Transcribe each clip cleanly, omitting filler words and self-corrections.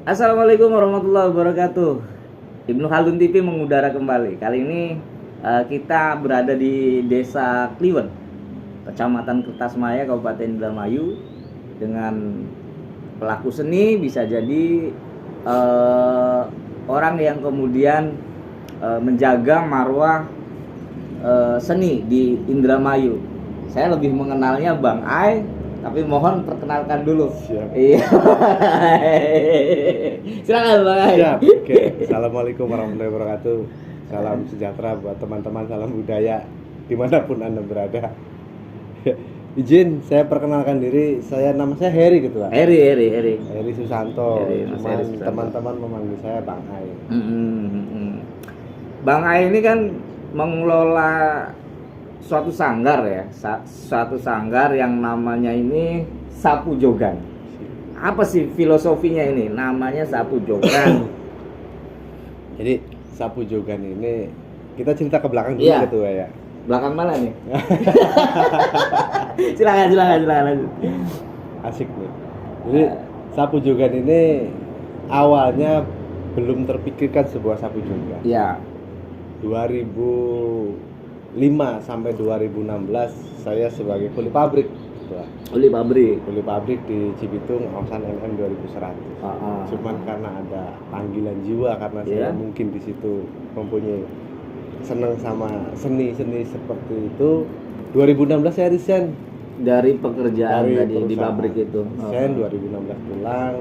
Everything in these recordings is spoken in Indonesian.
Assalamualaikum warahmatullahi wabarakatuh. Ibnu Khaldun TV mengudara kembali. Kali ini kita berada di Desa Kliwon, Kecamatan Kertasmaya, Kabupaten Indramayu, dengan pelaku seni bisa jadi orang yang kemudian menjaga marwah seni di Indramayu. Saya lebih mengenalnya Bang Ai, tapi mohon perkenalkan dulu. Siap. Iya. Silakan Bang Ai. Siap. Oke. Assalamualaikum warahmatullahi wabarakatuh. Salam sejahtera buat teman-teman, salam budaya dimanapun Anda berada. Izin saya perkenalkan diri, nama saya Heri gitu lah. Heri. Heri Susanto. Heri, Mas Cuman Heri Susanto. teman-teman memanggil saya Bang Ai. Bang Ai ini kan mengelola suatu sanggar ya, suatu sanggar yang namanya ini Sapu Jogan. Apa sih filosofinya ini? Namanya Sapu Jogan. Jadi Sapu Jogan ini kita cerita ke belakang dulu Iya. gitu ya. Belakang mana nih? Silakan. Asik nih. Jadi Sapu Jogan ini awalnya belum terpikirkan sebuah sapu jogan. Iya. 2005 sampai 2016 saya sebagai kuli pabrik. Kuli pabrik. Kuli pabrik di Cibitung, kawasan MM 2100. Cuman karena ada panggilan jiwa, karena saya mungkin di situ mempunyai senang sama seni-seni seperti itu. 2016 saya resign Dari pekerjaan dari tadi di perusahaan. pabrik itu. Resign 2016 pulang.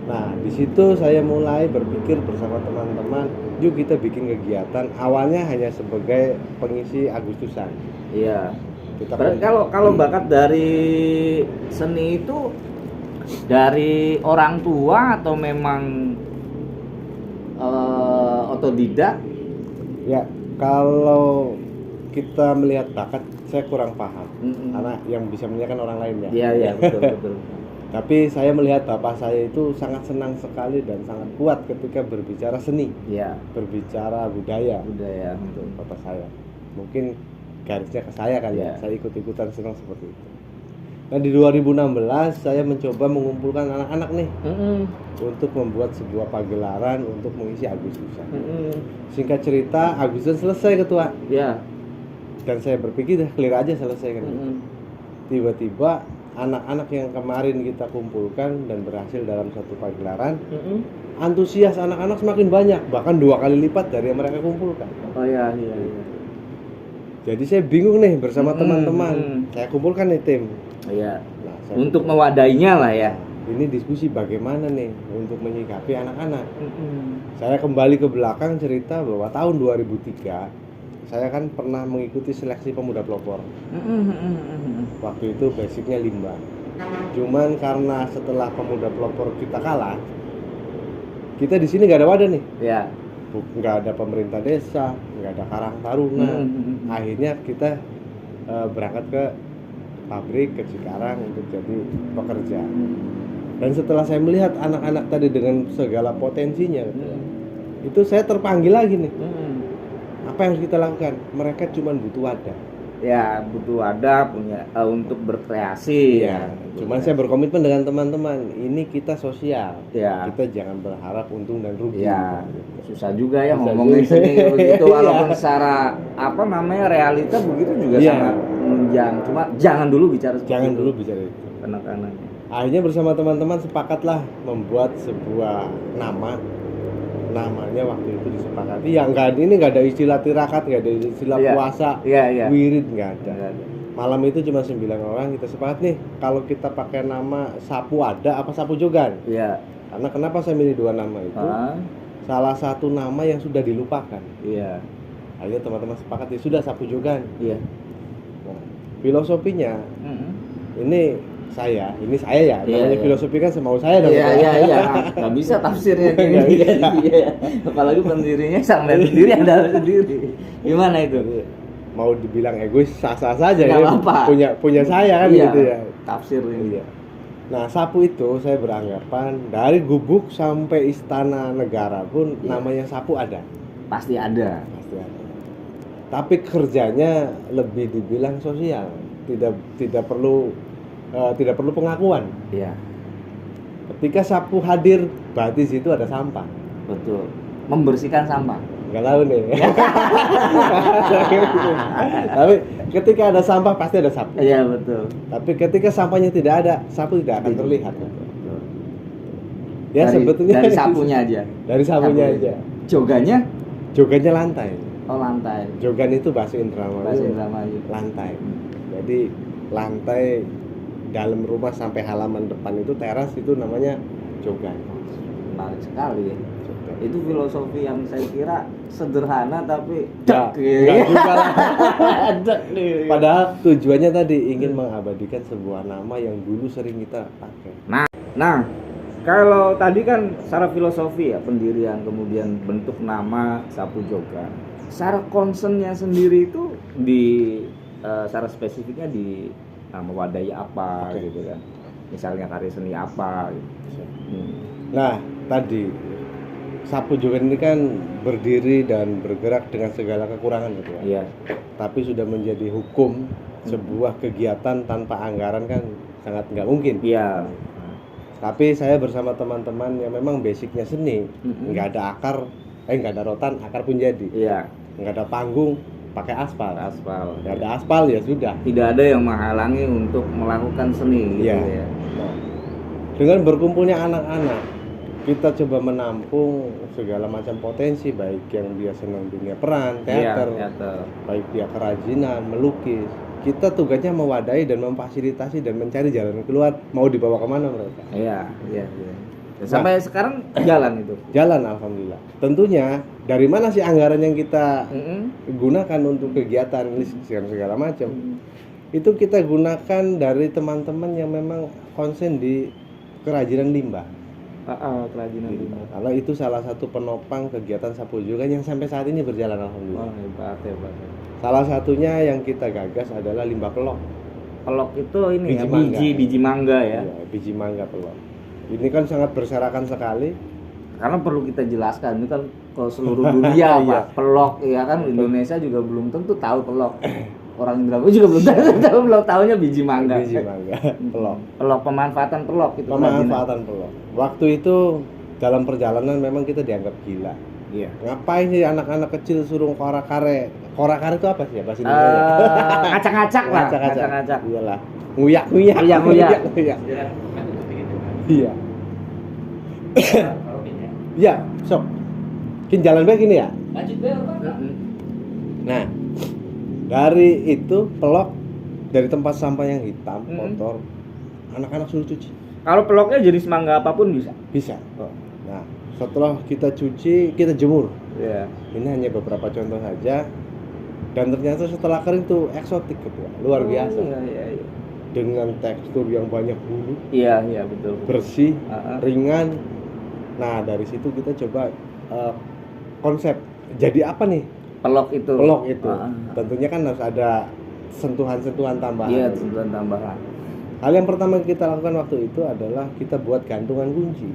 Nah, di situ saya mulai berpikir bersama teman-teman, yuk kita bikin kegiatan. Awalnya hanya sebagai pengisi Agustusan. Iya. Kita Kalau bakat dari seni itu dari orang tua atau memang otodidak? Ya, kalau kita melihat bakat, saya kurang paham. Karena yang bisa melihat kan orang lain ya. Iya, betul. Tapi saya melihat bapak saya itu sangat senang sekali dan sangat kuat ketika berbicara seni, Iya, berbicara budaya. betul. Bapak saya. Mungkin garisnya ke saya kali Iya. ya. Saya ikut-ikutan senang seperti itu. Nah, di 2016 saya mencoba mengumpulkan anak-anak nih untuk membuat sebuah pagelaran untuk mengisi Agustusan. Singkat cerita, Agustusan selesai ketua. Iya. Dan saya berpikir dah clear aja selesai kan. Tiba-tiba anak-anak yang kemarin kita kumpulkan dan berhasil dalam satu pagelaran, antusias anak-anak semakin banyak, bahkan 2 kali lipat dari yang mereka kumpulkan. Oh iya. Jadi saya bingung nih bersama teman-teman. Saya kumpulkan nih tim. Iya. Nah, saya Untuk mewadainya lah ya. ini diskusi bagaimana nih untuk menyikapi anak-anak. Saya kembali ke belakang cerita bahwa tahun 2003 saya kan pernah mengikuti seleksi pemuda pelopor. Waktu itu basicnya limbah. Cuman karena setelah pemuda pelopor kita kalah, kita di sini nggak ada wadah nih. Iya. Nggak ada pemerintah desa, nggak ada Karang Taruna. Akhirnya kita berangkat ke pabrik, ke Cikarang untuk jadi pekerja. Dan setelah saya melihat anak-anak tadi dengan segala potensinya, itu saya terpanggil lagi nih. Apa yang harus kita lakukan? Mereka cuma butuh wadah. Ya, butuh wadah punya untuk berkreasi. Iya. Cuman saya berkomitmen dengan teman-teman, ini kita sosial. Ya. Kita jangan berharap untung dan rugi. Ya, susah juga ya Susah ngomongin juga. seni begitu, Iya. walaupun secara realita begitu juga Iya. sangat menunjang. Cuma jangan dulu bicara seperti Jangan itu. dulu bicara itu. Anak-anak. Akhirnya bersama teman-teman sepakatlah membuat sebuah namanya waktu itu disepakati yang nggak ada istilah tirakat, nggak ada istilah Iya. puasa, Iya. wirid, nggak ada. Nggak ada. Malam itu cuma 9 orang, kita sepakat nih kalau kita pakai nama Sapu Ada apa Sapu Jogan. Iya. Karena kenapa saya milih 2 nama itu? Salah satu nama yang sudah dilupakan. Iya. Akhirnya teman-teman sepakat ya sudah Sapu Jogan. Iya. Nah, filosofinya ini saya ya, namanya Iya. filosofi kan semau saya dong. Iya. Nggak bisa tafsirnya gini. Iya. Apalagi pendirinya sang sendiri ada sendiri. Gimana itu? Jadi, mau dibilang egois sah-sah saja Nggak ya, apa-apa. punya saya kan Iya, gitu ya. Tafsir ini. Iya. Nah, sapu itu saya beranggapan dari gubuk sampai istana negara pun namanya sapu ada. Pasti ada. Pasti ada. Tapi kerjanya lebih dibilang sosial, tidak perlu pengakuan. Iya. Ketika sapu hadir, berarti di situ ada sampah. Betul. Membersihkan sampah. Nggak tahu nih. Tapi ketika ada sampah pasti ada sapu. Iya, betul. Tapi ketika sampahnya tidak ada, sapu tidak akan terlihat. Betul. Ya Dari- sebetulnya dari sapunya aja. Dari sapunya aja. Jogannya Jogannya lantai. lantai. Jogan itu bahasa Indramayu. Bahasa Indramayu. Lantai. Jadi lantai dalam rumah sampai halaman depan itu teras itu namanya jogan. Menarik sekali ya. Jogan. Itu filosofi yang saya kira sederhana tapi Ya, cek ya. enggak juga lah. Cek nih. Padahal tujuannya tadi ingin mengabadikan sebuah nama yang dulu sering kita pakai. Nah, kalau tadi kan secara filosofi ya pendirian, kemudian bentuk nama Sapu Jogan. Secara concernnya sendiri itu secara spesifiknya di mewadahi apa Oke. gitu kan. Misalnya karya seni apa gitu. Nah, tadi Sapu Jogan ini kan berdiri dan bergerak dengan segala kekurangan gitu ya. Iya. Tapi sudah menjadi hukum sebuah kegiatan tanpa anggaran kan sangat nggak mungkin. Iya. Tapi saya bersama teman-teman yang memang basicnya seni, Mm-mm. nggak ada akar, nggak ada rotan, akar pun jadi. Iya, Nggak ada panggung, pakai aspal. aspal. Nggak ada aspal ya sudah. Tidak ada yang menghalangi untuk melakukan seni gitu Iya. ya. Nah, dengan berkumpulnya anak-anak, kita coba menampung segala macam potensi, baik yang dia senang dunia peran, teater, Iya, teater. baik dia kerajinan, melukis. Kita tugasnya mewadahi dan memfasilitasi dan mencari jalan keluar, mau dibawa kemana mereka. Iya. Sampai sekarang jalan itu. Jalan, alhamdulillah. Tentunya dari mana sih anggaran yang kita Mm-mm. gunakan untuk kegiatan list dan segala macam? Itu kita gunakan dari teman-teman yang memang konsen di kerajinan limbah. Kerajinan limbah. Karena itu salah satu penopang kegiatan Sapu Jogan yang sampai saat ini berjalan, alhamdulillah. Wah, hebat. Salah satunya yang kita gagas adalah limbah pelok. Pelok itu ini Biji ya, mangga. biji mangga ya. Iya, biji mangga pelok. Ini kan sangat berserakan sekali. Karena perlu kita jelaskan, ini kan ke seluruh dunia Iya. Pak. Pelok ya kan, Indonesia juga belum tentu tahu pelok. Orang Indramayu juga belum tahu, belum tahunya biji mangga. Biji mangga pelok. Pelok, pemanfaatan pelok itu. Pemanfaatan pelok. Waktu itu dalam perjalanan memang kita dianggap gila. Iya. Ngapain sih anak-anak kecil suruh korak-kare? Korak-kare itu apa sih ya bahasa Indonesia? Ngacak-ngacak lah, Ngacak-ngacak. ngacak-ngacak. Iyalah. Nguyak-nguyak. Nguyak-nguyak. Nguyak-nguyak. Iya. Iya, sok. Kin jalan baik ini ya. Mm-mm. Nah, dari itu pelok dari tempat sampah yang hitam, Mm-mm. kotor, anak-anak suruh cuci. Kalau peloknya jenis mangga apapun bisa. Bisa. Nah, setelah kita cuci, kita jemur. Iya. Ini hanya beberapa contoh saja. Dan ternyata setelah kering tuh eksotik gitu ya, luar biasa. Iya. Dengan tekstur yang banyak bulu, Iya, betul. bersih, Ah. ringan. Nah, dari situ kita coba konsep. Jadi apa nih Pelok itu. pelok itu? Ah. Tentunya kan harus ada sentuhan-sentuhan tambahan. Iya, sentuhan tambahan. Hal yang pertama kita lakukan waktu itu adalah kita buat gantungan kunci.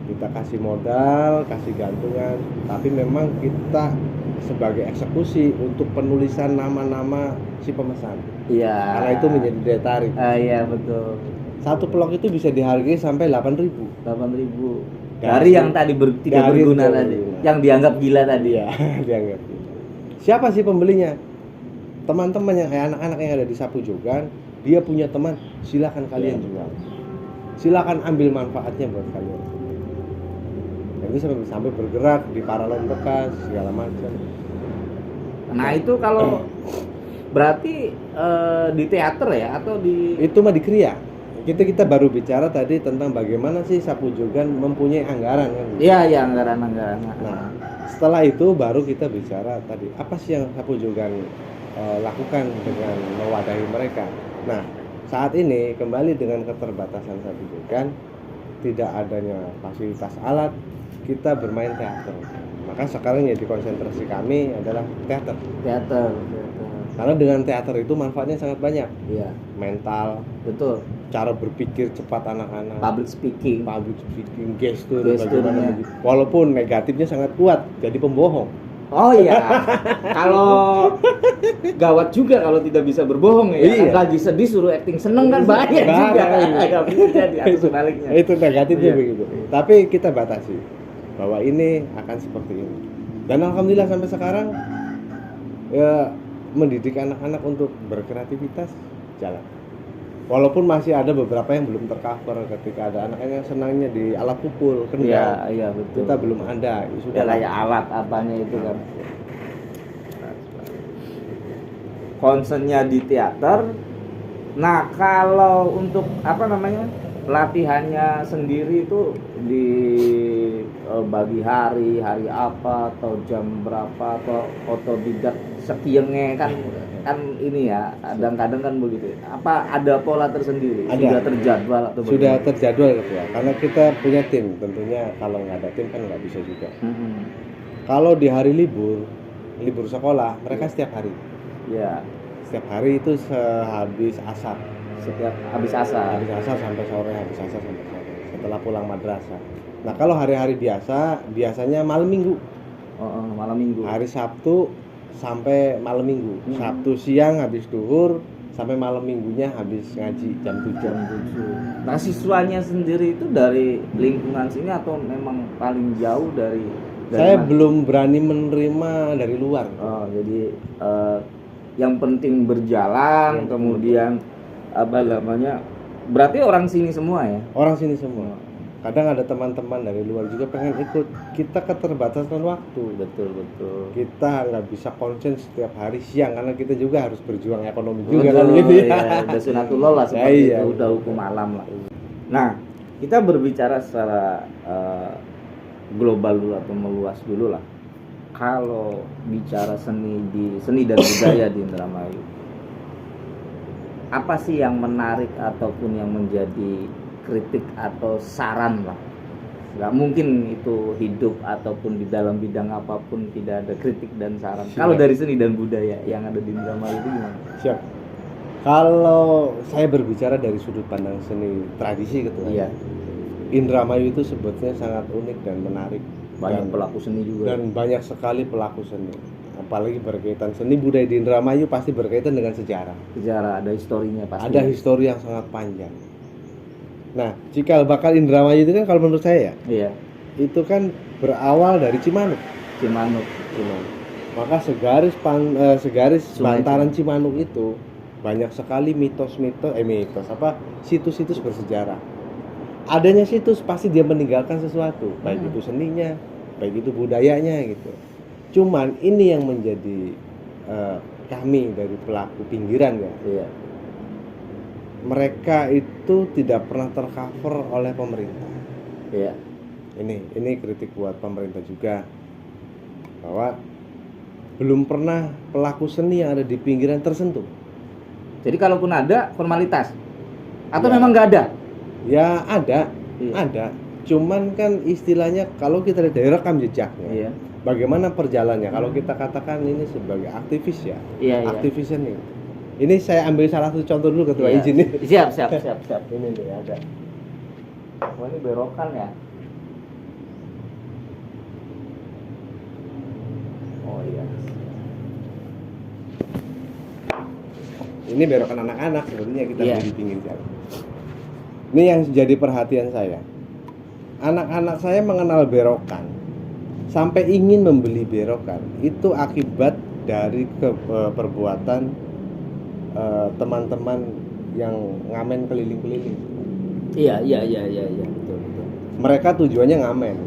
Kita kasih modal, kasih gantungan, tapi memang kita sebagai eksekusi untuk penulisan nama-nama si pemesan. Iya. Karena itu menjadi daya tarik. Iya, betul. Satu pelok itu bisa dihargai sampai 8.000. 8.000. Dan Dari yang tadi tidak dari berguna tidak tadi, berguna. yang dianggap gila tadi. Iya, dianggap. Siapa sih pembelinya? Teman-teman yang kayak anak-anak yang ada di Sapu Jogan, dia punya teman, silakan kalian jual. Silakan ambil manfaatnya buat kalian. Dan itu sampai bergerak di paralon bekas segala macam. Nah, itu kalau berarti di teater ya atau di Itu mah di Kria. Kita baru bicara tadi tentang bagaimana sih Sapu Jogan mempunyai anggaran kan. Iya, anggaran. Nah, setelah itu baru kita bicara tadi apa sih yang Sapu Jogan lakukan dengan mewadahi mereka. Nah, saat ini kembali dengan keterbatasan Sapu Jogan, tidak adanya fasilitas alat, kita bermain teater. Maka sekarang jadi konsentrasi kami adalah teater. teater. Karena dengan teater itu manfaatnya sangat banyak. Iya, Mental, betul. cara berpikir cepat anak-anak, Public speaking. public speaking, gestur, Gesturnya. bagaimana begitu. Walaupun negatifnya sangat kuat, jadi pembohong. Oh iya, kalau gawat juga kalau tidak bisa berbohong ya. Iya. Kan lagi sedih suruh acting seneng kan bahaya Bahaya, juga. iya. Nggak bisa jadi atau sebaliknya. Itu negatifnya Iya. begitu. Tapi kita batasi bahwa ini akan seperti ini. Dan alhamdulillah sampai sekarang ya mendidik anak-anak untuk berkreativitas jalan. Walaupun masih ada beberapa yang belum tercover ketika ada anaknya senangnya di alat pukul, kendang. Iya, iya betul. Kita belum ada. Ya Sudah kayak alat apanya itu kan. Concernnya di teater. Nah, kalau untuk apa namanya? Pelatihannya sendiri itu di bagi hari apa atau jam berapa atau otodidak sekiengnya kan ini ya kadang-kadang kan begitu. Apa ada pola tersendiri? Ada. Sudah terjadwal atau Sudah bagaimana? terjadwal gitu ya. Karena kita punya tim, tentunya kalau nggak ada tim kan nggak bisa juga. Kalau di hari libur sekolah, mereka setiap hari. Ya, Setiap hari itu sehabis asar. setiap habis asar. Habis asar sampai sore, habis asar sampai sore. Setelah pulang madrasah. Nah, kalau hari-hari biasanya malam minggu. Malam minggu. Hari Sabtu sampai malam minggu. Hmm. Sabtu siang habis duhur sampai malam minggunya habis ngaji jam 7. Jam 7. Nah, siswanya sendiri itu dari lingkungan sini atau memang paling jauh dari Saya mana? belum berani menerima dari luar. Oh, jadi yang penting berjalan, kemudian apa namanya? Berarti orang sini semua ya? Orang sini semua. Kadang ada teman-teman dari luar juga pengen ikut. Kita keterbatasan waktu. Betul. Kita nggak bisa konsen setiap hari siang karena kita juga harus berjuang ekonomi Betul, juga kan gitu ya. ya. Udah sunatullah lah seperti Iya. itu, udah hukum alam lah. Nah, kita berbicara secara global dulu atau meluas dulu lah. Kalau bicara seni dan budaya di Indramayu, apa sih yang menarik ataupun yang menjadi kritik atau saran lah? Gak mungkin itu hidup ataupun di dalam bidang apapun tidak ada kritik dan saran. Siap. Kalau dari seni dan budaya yang ada di Indramayu itu gimana? Siap. Kalau saya berbicara dari sudut pandang seni tradisi gitu Iya. Indramayu itu sebetulnya sangat unik dan menarik. Banyak Dan- pelaku seni juga. dan banyak sekali pelaku seni. Apalagi berkaitan seni budaya di Indramayu pasti berkaitan dengan sejarah. Sejarah ada historinya pasti. Ada histori yang sangat panjang. Nah, cikal bakal Indramayu itu kan kalau menurut saya ya, Iya, itu kan berawal dari Cimanuk. Cimanuk. Maka segaris Sungai bantaran Cimanuk itu banyak sekali mitos-mitos situs-situs bersejarah. Adanya situs pasti dia meninggalkan sesuatu, baik itu seninya, baik itu budayanya gitu. Cuman ini yang menjadi kami dari pelaku pinggiran ya. Iya. Mereka itu tidak pernah tercover oleh pemerintah. Iya. Ini kritik buat pemerintah juga bahwa belum pernah pelaku seni yang ada di pinggiran tersentuh. Jadi kalaupun ada formalitas atau Ya. memang nggak ada? Ya ada, Iya. ada. Cuman kan istilahnya kalau kita lihat dari rekam jejaknya, Iya. bagaimana perjalannya? Kalau kita katakan ini sebagai aktivis ya, Iya. aktivis seni. Ini saya ambil salah satu contoh dulu ketua Iya. izin nih. Siap. Ini nih ada. Oh, ini berokan ya? Oh iya. Ini berokan anak-anak sebetulnya kita Iya. beli di pinggir jalan. Ini yang jadi perhatian saya. Anak-anak saya mengenal berokan sampai ingin membeli berokan itu akibat dari perbuatan teman-teman yang ngamen keliling-keliling. Iya. Betul. Mereka tujuannya ngamen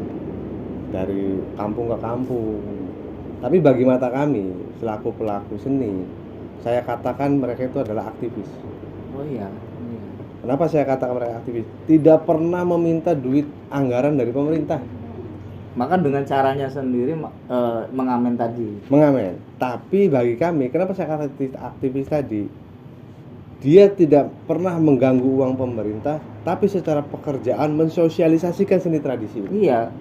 dari kampung ke kampung. Tapi bagi mata kami selaku pelaku seni, saya katakan mereka itu adalah aktivis. Oh iya. Kenapa saya katakan mereka aktivis? Tidak pernah meminta duit anggaran dari pemerintah. Maka dengan caranya sendiri mengamen tadi. Mengamen. Tapi bagi kami, kenapa saya katakan aktivis tadi? Dia tidak pernah mengganggu uang pemerintah, tapi secara pekerjaan mensosialisasikan seni tradisi. Iya.